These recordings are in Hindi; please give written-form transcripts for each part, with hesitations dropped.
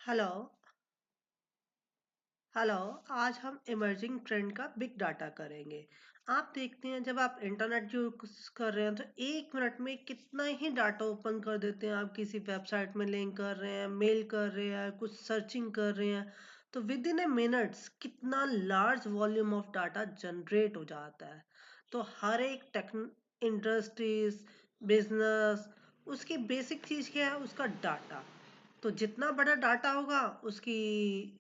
Hello hello. आज हम इमर्जिंग ट्रेंड का बिग डाटा करेंगे। आप देखते हैं जब आप इंटरनेट यूज कर रहे हैं तो 1 मिनट में कितना ही डाटा ओपन कर देते हैं। आप किसी वेबसाइट में लिंक कर रहे हैं, मेल कर रहे हैं, कुछ सर्चिंग कर रहे हैं, तो विद इन ए मिनट्स कितना large volume of data generate हो जाता है। तो हर एक टेक इंडस्ट्रीज, बिजनेस, उसकी बेसिक चीज क्या है? उसका डाटा। तो जितना बड़ा डाटा होगा उसकी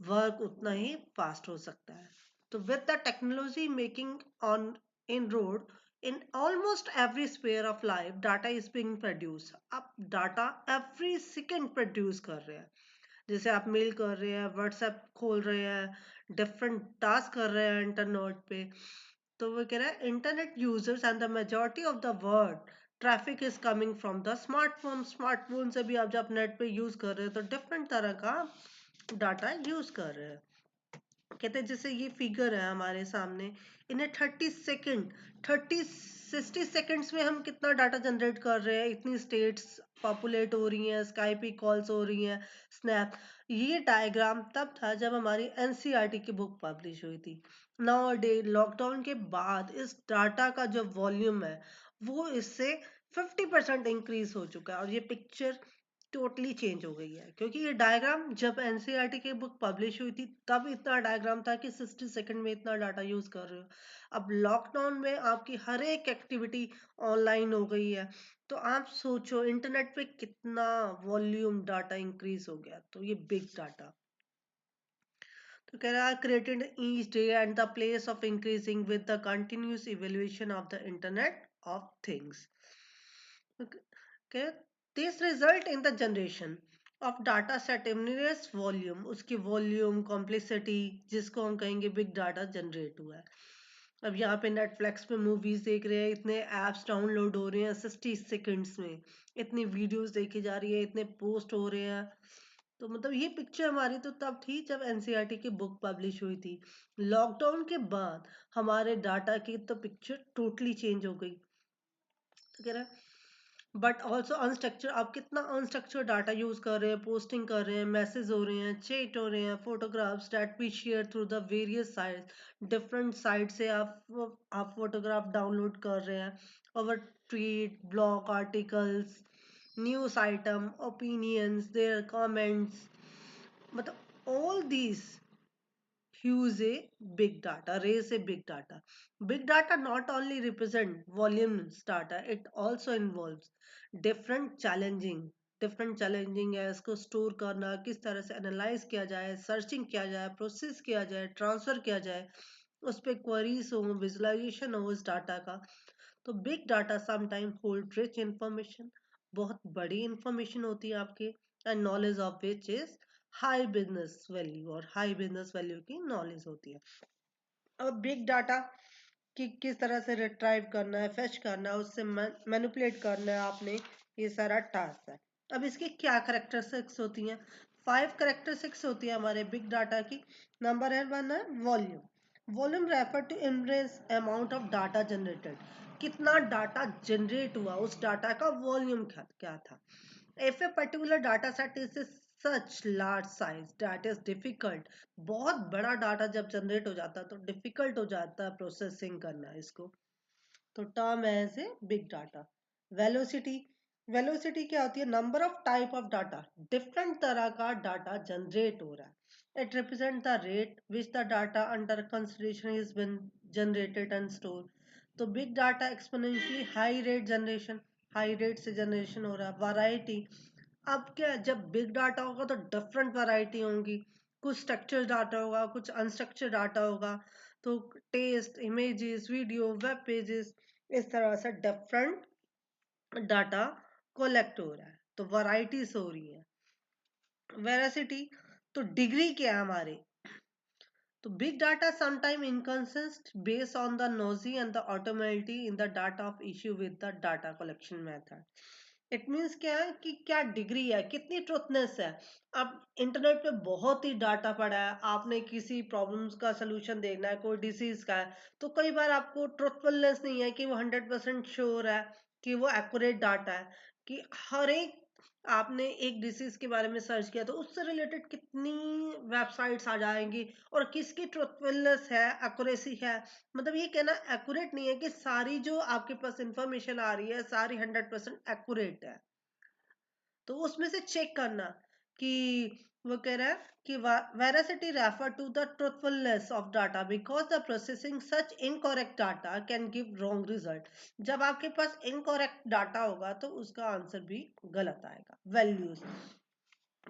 वर्क उतना ही फास्ट हो सकता है। तो with the technology making on in road in almost every sphere of life data is being produce. आप डाटा एवरी सेकेंड प्रोड्यूस कर रहे हैं। जैसे आप मेल कर रहे हैं, व्हाट्सएप खोल रहे हैं, डिफरेंट टास्क कर रहे हैं इंटरनेट पे। तो वो कह रहा है internet users and the majority of the world traffic is coming from the smartphone. Smartphone से भी आप जब नेट पे यूज कर रहे हो तो डिफरेंट तरह का डाटा यूज कर रहे हैं। कहते हैं जैसे ये फिगर है हमारे सामने, इन्हें 30 सेकेंड, 30 60 सेकेंड्स में हम कितना डाटा जनरेट कर रहे हैं। इतनी स्टेट्स पॉपुलेट हो रही हैं, स्काइपी कॉल्स हो रही हैं, स्नैप। ये डायग्राम तब था जब हमारी एनसीईआरटी की बुक पब्लिश हुई थी। नाउ डे लॉकडाउन के बाद इस डाटा का जो वॉल्यूम है वो इससे 50% इंक्रीज हो चुका है। और ये पिक्चर टोटली चेंज हो गई है, क्योंकि ये डायग्राम जब एनसीईआरटी की बुक पब्लिश हुई थी तब इतना डायग्राम था कि 60 सेकंड में इतना डाटा यूज कर रहे हो। अब लॉकडाउन में आपकी हर एक एक्टिविटी ऑनलाइन हो गई है, तो आप सोचो इंटरनेट पे कितना वॉल्यूम डाटा इंक्रीज हो गया। तो ये बिग डाटा। तो कह रहा है created each day and the place of increasing with the continuous evolution of the internet of things. Okay, this result in the generation of data set immense volume, उसकी वॉल्यूम कॉम्प्लेक्सिटी जिसको हम कहेंगे बिग डाटा जनरेट हुआ है। अब यहाँ पे नेटफ्लिक्स पे मूवीज देख रहे हैं, इतने एप्स डाउनलोड हो रहे हैं 60 सेकेंड्स में, इतनी वीडियोस देखी जा रही है, इतने पोस्ट हो रहे हैं। तो मतलब ये पिक्चर हमारी तो तब थी जब एनसीईआरटी की बुक पब्लिश हुई थी। लॉकडाउन के बाद हमारे डाटा की तो पिक्चर टोटली चेंज हो गई। तो कह रहा है बट ऑल्सो अनस्ट्रक्चर। आप कितना अनस्ट्रक्चर डाटा यूज कर रहे हैं, पोस्टिंग कर रहे हैं, मैसेज हो रहे हैं, चैट हो रहे हैं, photographs that we share through the various sites. Different site से आप फोटोग्राफ डाउनलोड कर रहे हैं। और tweet, blog, articles, news item, opinions, their comments, मतलब all these use a big data, raise a big data. Big data not only represent volumes data, it also involves different challenging different challenging है इसको स्टोर करना, किस तरह से एनालाइज किया जाए, सर्चिंग किया जाए, प्रोसेस किया जाए, ट्रांसफर किया जाए, उस पर क्वेरीज हो, विजुअलाइजेशन हो उस डाटा का। तो big data sometime hold rich information, बहुत बड़ी इंफॉर्मेशन होती है आपके, and knowledge of which is high business value, और हाई बिजनेस वैल्यू की नॉलेज होती है। अब बिग डाटा कि किस तरह से रिट्राइव करना है, फेच करना है, उससे मैनिपुलेट करना है आपने, ये सारा टास्क है। अब इसकी क्या करेक्टरिस्टिक्स होती हैं? 5 करेक्टरिस्टिक्स होती है हमारे बिग डाटा की। नंबर है 1 है volume. Volume refer to immense amount of data generated. कितना डाटा जनरेट हुआ, उस डाटा का वॉल्यूम क्या था। if a particular data set is such large size that is difficult, बहुत बड़ा डाटा जब जनरेट हो जाता है तो डिफिकल्ट हो जाता है प्रोसेसिंग करना इसको। तो टर्म है ऐसे बिग डाटा। वेलोसिटी। वेलोसिटी क्या होती है? Number of type of data, different तरह का डाटा जनरेट हो रहा है। It represent the rate which the data under consideration is been generated and store. तो big data exponentially high rate generation, high rate से जनरेशन हो रहा है। वैरायटी। अब क्या है, जब बिग डाटा होगा तो डिफरेंट वैरायटी होंगी। कुछ स्ट्रक्चर डाटा होगा, कुछ अनस्ट्रक्चर डाटा होगा। तो text, images, video, web pages, इस तरह से डिफरेंट डाटा कलेक्ट हो रहा है, तो वैरायटीज हो रही है। वेरासिटी, तो डिग्री क्या है हमारे। तो big data sometimes inconsist based on the noisy and the automaticity in the data of issue with the data collection method. It means क्या है कि क्या डिग्री है, कितनी ट्रुथनेस है। अब इंटरनेट पे बहुत ही डाटा पड़ा है, आपने किसी प्रॉब्लम्स का सोल्यूशन देखना है, कोई डिसीज का है, तो कई बार आपको ट्रुथफुलनेस नहीं है कि वो 100% श्योर है कि वो एक्यूरेट डाटा है, कि हर एक आपने एक डिसीज के बारे में सर्च किया तो उससे रिलेटेड कितनी वेबसाइट्स आ जाएंगी, और किसकी ट्रुथफुलनेस है, एक्यूरेसी है। मतलब ये कहना एक्यूरेट नहीं है कि सारी जो आपके पास इंफॉर्मेशन आ रही है सारी 100% एक्यूरेट है। तो उसमें से चेक करना कि वो कह रहा है कि veracity refer to the truthfulness of data because the processing such incorrect data can give wrong result। जब आपके पास incorrect data होगा तो उसका आंसर भी गलत आएगा। वैल्यूज,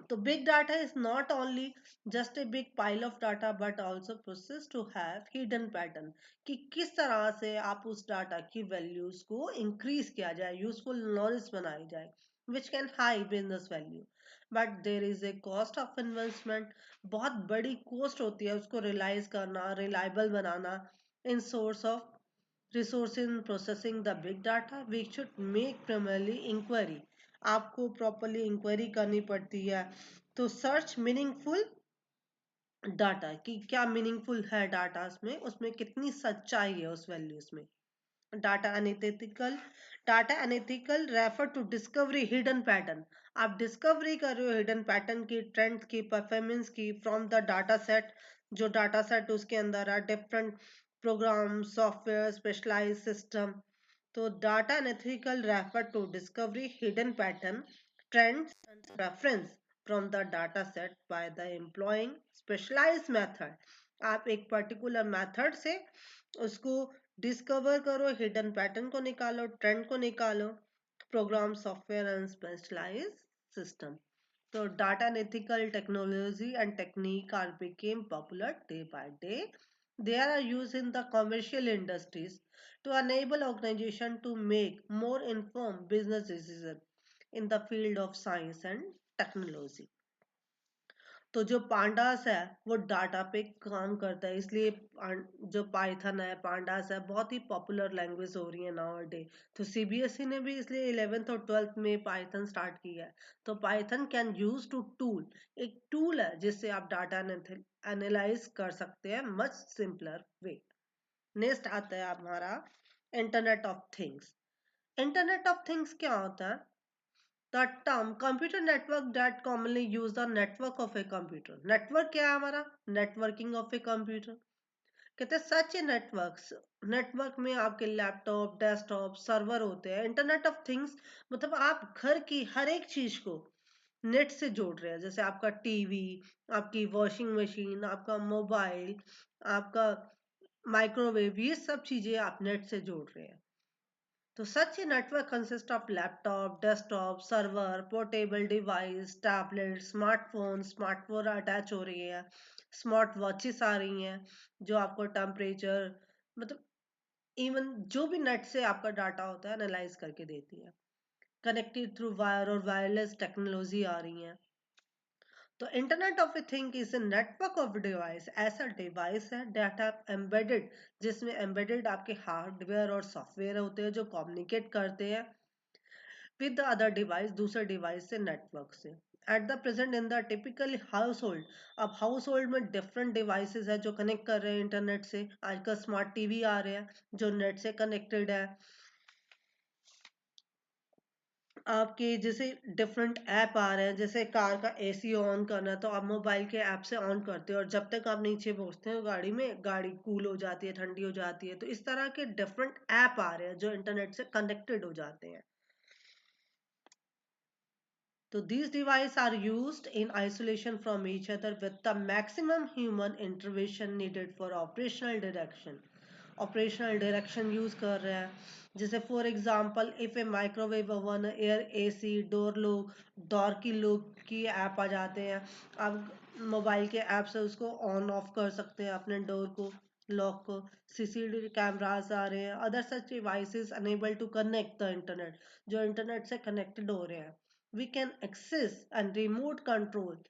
तो big data is not only just a big pile of data but also processed to have hidden pattern, कि किस तरह से आप उस डाटा की वैल्यूज को इंक्रीज किया जाए, यूजफुल नॉलेज बनाई जाए, which can high business value but there is a cost of investment। बहुत बड़ी कॉस्ट होती है उसको रियलाइज करना, reliable banana. In source of resource in processing the big data we should make primarily inquiry। आपको प्रॉपरली इंक्वायरी करनी पड़ती है। तो सर्च मीनिंगफुल डाटा, कि क्या मीनिंगफुल है डाटा में, उसमें कितनी सच्चाई है उस वैल्यूज में। Data analytical refer to discovery hidden pattern. आप डिस्कवरी कर रहे हो हिडन पैटर्न की, ट्रेंड की, परफॉर्मेंस की फ्रॉम द डाटा सेट। जो डाटा सेट उसके अंदर है, different program, software, specialize system. तो data analytical refer to discovery hidden pattern, trends and preference from the data set by the employing specialized method। आप एक पर्टिकुलर मेथड से उसको डिस्कवर करो, हिडन पैटर्न को निकालो, ट्रेंड को निकालो। Program, software and specialize system. तो data and ethical technology and technique are became popular day by day। They are used in the commercial industries to enable organization to make more informed business decisions in the field of science and technology। तो जो पांडास है वो डाटा पे काम करता है, इसलिए जो पाइथन है, पांडास है, बहुत ही पॉपुलर लैंग्वेज हो रही है नाउ डे। तो सीबीएसई ने भी इसलिए 11th और 12th में पाइथन स्टार्ट किया है। तो Python can use to tool, एक टूल है जिससे आप डाटा एनालाइज कर सकते हैं मच सिंपलर वे। नेक्स्ट आता है हमारा internet of things. Internet of things क्या होता है? The term computer network that commonly use the network of a computer। Network क्या है हमारा? Networking of a computer. कहते हैं सच ए नेटवर्क्स, नेटवर्क में आपके लैपटॉप, डेस्कटॉप, सर्वर होते हैं। इंटरनेट ऑफ थिंग्स मतलब आप घर की हर एक चीज को नेट से जोड़ रहे हैं, जैसे आपका टीवी, आपकी वॉशिंग मशीन, आपका मोबाइल, आपका माइक्रोवेव, ये सब चीजें आप नेट से जोड़ रहे हैं। तो such a network consists of laptop, desktop, server, portable device, tablet, smartphone attach हो रही है, स्मार्ट वॉचेस आ रही हैं जो आपको टेम्परेचर, मतलब इवन जो भी नेट से आपका डाटा होता है एनालाइज करके देती है। कनेक्टेड थ्रू वायर और वायरलेस टेक्नोलॉजी आ रही है। तो internet of a thing is a network of device, ऐसा डिवाइस है डाटा एम्बेडेड, जिसमें एम्बेडेड आपके हार्डवेयर और सॉफ्टवेयर होते हैं जो कम्युनिकेट करते हैं विद द अदर डिवाइस, दूसरे डिवाइस से, नेटवर्क से। At the present in the typical house hold, अब हाउस होल्ड में डिफरेंट डिवाइसेस है जो कनेक्ट कर रहे हैं इंटरनेट से। आजकल स्मार्ट टीवी आ रहे हैं जो नेट से कनेक्टेड है। आपके जैसे डिफरेंट ऐप आ रहे हैं, जैसे कार का एसी ऑन करना है तो आप मोबाइल के ऐप से ऑन करते हो, और जब तक आप नीचे पहुंचते हो गाड़ी में, गाड़ी कूल हो जाती है, ठंडी हो जाती है। तो इस तरह के डिफरेंट ऐप आ रहे हैं जो इंटरनेट से कनेक्टेड हो जाते हैं। So these devices are used in isolation from each other with the maximum human intervention needed for operational direction। Operational direction use कर रहे हैं, जैसे for example if A microwave oven, air AC, door lock, door की लॉक की ऐप आ जाते हैं। आप मोबाइल के ऐप से उसको ऑन ऑफ कर सकते हैं अपने डोर को, लॉक को। सीसीटीवी कैमरास आ रहे हैं, other such devices enable to connect the internet, जो इंटरनेट से कनेक्टेड हो रहे हैं। We can access and remote control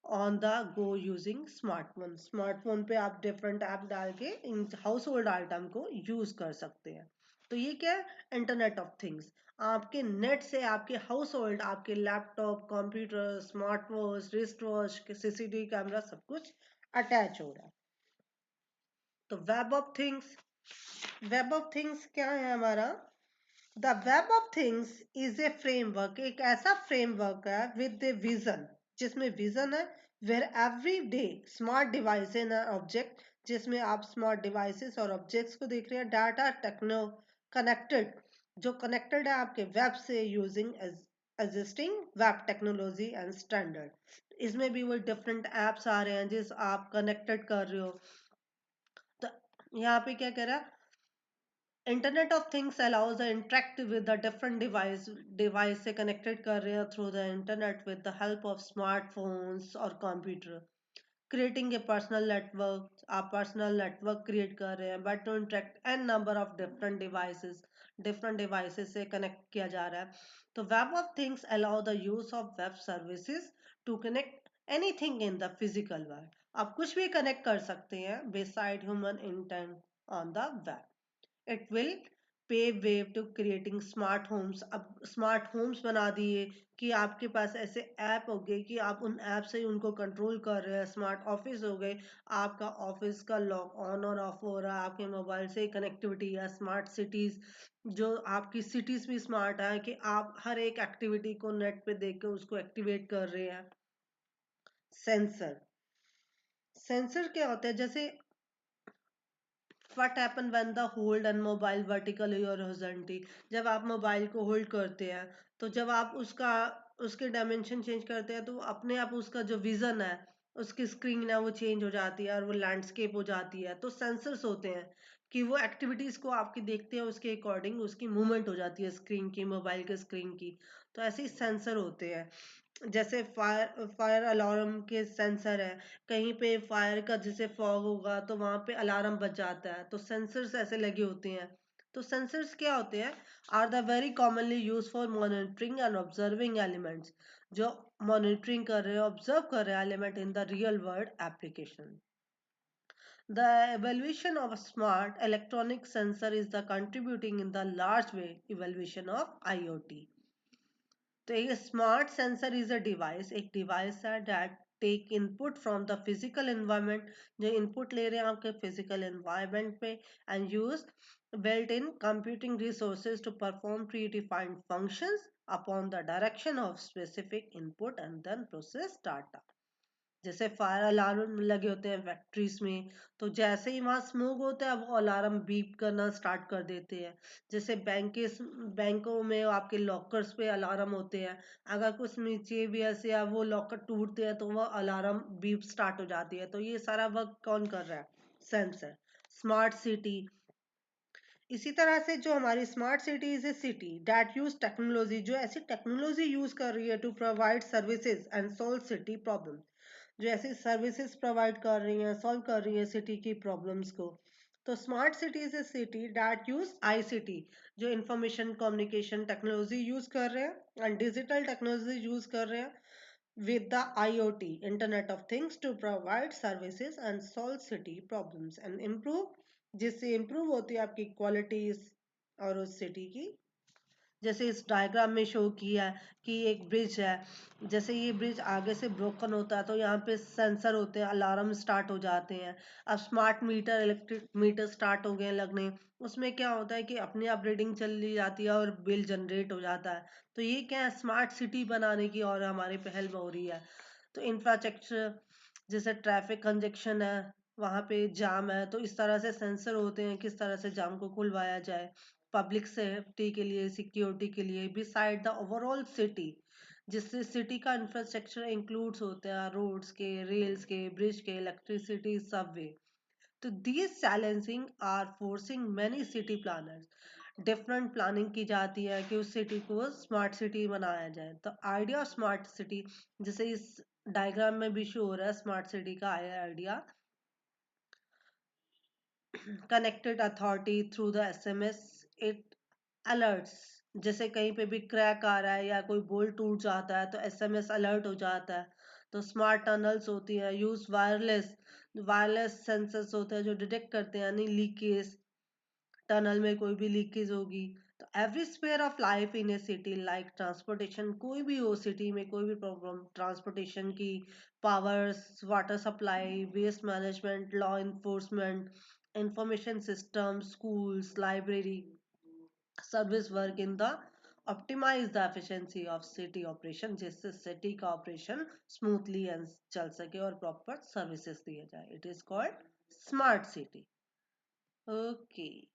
on the go using smartphone. Smartphone पे आप डिफरेंट ऐप डाल के इन हाउस होल्ड आइटम को यूज कर सकते हैं। तो ये क्या है? Internet of things. आपके नेट से आपके हाउस होल्ड, आपके laptop, computer, smart watch, wrist watch, CCTV camera, सब कुछ अटैच हो रहा है। तो web of things, web of things क्या है हमारा? The web of things is a framework, एक ऐसा फ्रेमवर्क है विद ए विजन, जिसमें विजन है, where every day smart device and object, जिसमें आप स्मार्ट डिवाइसेस और ऑब्जेक्ट्स को देख रहे हैं, डाटा टेक्नो कनेक्टेड, जो कनेक्टेड है आपके वेब से using existing web technology and standard. इसमें भी वो डिफरेंट एप्स आ रहे हैं जिस आप कनेक्टेड कर रहे हो। तो यहाँ पे क्या कह रहा है, internet of things allows the interact with the different device से कनेक्टेड कर रहे हैं through the internet with the help of smartphones और computer, creating a personal network, आप पर्सनल नेटवर्क क्रिएट कर रहे हैं but to interact an number of different devices से कनेक्ट किया जा रहा है। तो web of things allow the use of web services to connect anything in the physical world, आप कुछ भी कनेक्ट कर सकते हैं beside human intent on the web. It will pave way to creating smart homes. अब स्मार्ट होम्स बना दिए कि आपके पास ऐसे ऐप हो गए कि आप उन ऐप से ही उनको कंट्रोल कर रहे हैं। स्मार्ट ऑफिस हो गए, आपका ऑफिस का लॉक ऑन और ऑफ हो रहा है आपके मोबाइल से, कनेक्टिविटी है। स्मार्ट सिटीज, जो आपकी सिटीज भी स्मार्ट है कि आप हर एक एक्टिविटी को नेट पे देख के उसको एक्टिवेट कर रहे हैं। सेंसर, सेंसर क्या होता है, जैसे what happen when the hold and mobile vertically or horizontally, जब आप मोबाइल को होल्ड करते हैं तो जब आप उसका उसके डायमेंशन चेंज करते हैं तो अपने आप उसका जो विजन है, उसकी स्क्रीन है वो चेंज हो जाती है और वो लैंडस्केप हो जाती है। तो सेंसर्स होते हैं कि वो एक्टिविटीज को आपकी देखते हैं, उसके अकॉर्डिंग उसकी मूवमेंट हो जाती है स्क्रीन की, मोबाइल के स्क्रीन की। तो ऐसे ही सेंसर होते हैं। जैसे फायर फायर अलार्म के सेंसर है, कहीं पे फायर का जैसे फॉग होगा तो वहां पे अलार्म बज जाता है, तो सेंसर्स ऐसे लगे होते हैं। तो सेंसर्स क्या होते हैं, are the very commonly use for monitoring and observing elements, जो मॉनिटरिंग कर रहे हैं, ऑब्जर्व कर रहे हैं element in the real world application. The evaluation of a smart electronic sensor is the contributing in the large way evaluation of IoT. तो एक smart sensor is a device, एक डिवाइस है that take input from the physical environment, जो इनपुट ले रहे हैं आपके फिजिकल एनवायरनमेंट पे, and use built in computing resources to perform predefined functions upon the direction of specific input and then process data। जैसे फायर अलार्म लगे होते हैं फैक्ट्रीज में, तो जैसे ही वहां स्मोक होता है वो अलार्म बीप करना स्टार्ट कर देते हैं। जैसे बैंकों में आपके लॉकर्स पे अलार्म होते हैं, अगर कुछ मिचेवियस या वो लॉकर टूटते हैं तो वो अलार्म बीप स्टार्ट हो जाती है। तो ये सारा वर्क कौन कर रहा है, सेंसर। स्मार्ट सिटी, इसी तरह से जो हमारी smart city is a city that use technology, जो ऐसी टेक्नोलॉजी यूज कर रही है to provide services and solve city problem, जो ऐसी सर्विसेज प्रोवाइड कर रही हैं, सॉल्व कर रही है सिटी की प्रॉब्लम्स को। तो smart city is a city that use ICT, जो इंफॉर्मेशन कम्युनिकेशन टेक्नोलॉजी यूज कर रहे हैं एंड डिजिटल टेक्नोलॉजी यूज कर रहे हैं with the IoT, Internet of Things, to provide services and solve city problems and improve, जिससे improve होती है आपकी क्वालिटी और उस सिटी की। जैसे इस डायग्राम में शो किया है कि एक ब्रिज है, जैसे ये ब्रिज आगे से ब्रोकन होता है तो यहाँ पे सेंसर होते हैं, अलार्म स्टार्ट हो जाते हैं। अब smart meter, electric meter start हो गए लगने, उसमें क्या होता है कि अपने आप रीडिंग चली जाती है और बिल जनरेट हो जाता है। तो ये क्या है, स्मार्ट सिटी बनाने की और हमारी पहल हो रही है। तो इंफ्रास्ट्रक्चर, जैसे ट्रैफिक कंजेक्शन है, वहां पे जाम है, तो इस तरह से सेंसर होते हैं किस तरह से जाम को खुलवाया जाए। पब्लिक सेफ्टी के लिए, सिक्योरिटी के लिए, बिसाइड द ओवरऑल सिटी, जिससे सिटी का इंफ्रास्ट्रक्चर इंक्लूड्स होते हैं रोड्स के, रेल्स के, ब्रिज के, इलेक्ट्रिसिटी, सबवे। तो these challenging are forcing many city planners, different planning की जाती है कि उस सिटी को स्मार्ट सिटी बनाया जाए। तो आइडिया ऑफ स्मार्ट सिटी, जैसे इस डायग्राम में भी शो हो रहा है स्मार्ट सिटी का idea, connected authority through the SMS, it alerts, जैसे कहीं पे भी क्रैक आ रहा है या कोई बोल्ट टूट जाता है तो एसएमएस अलर्ट हो जाता है। तो स्मार्ट टनल्स होती है, यूज वायरलेस, वायरलेस सेंसर्स होते हैं जो डिटेक्ट करते हैं यानी लीकेज, टनल में कोई भी लीकेज होगी। तो every sphere of life in a city like transportation, कोई भी हो सिटी में कोई भी प्रॉब्लम, ट्रांसपोर्टेशन की, power, water supply, waste management, law enforcement, information system, schools, library, service work in the optimize the efficiency of city operation, जिससे सिटी का ऑपरेशन स्मूथली एंड चल सके और प्रॉपर सर्विसेज दिए जाए. It is called smart city. Okay.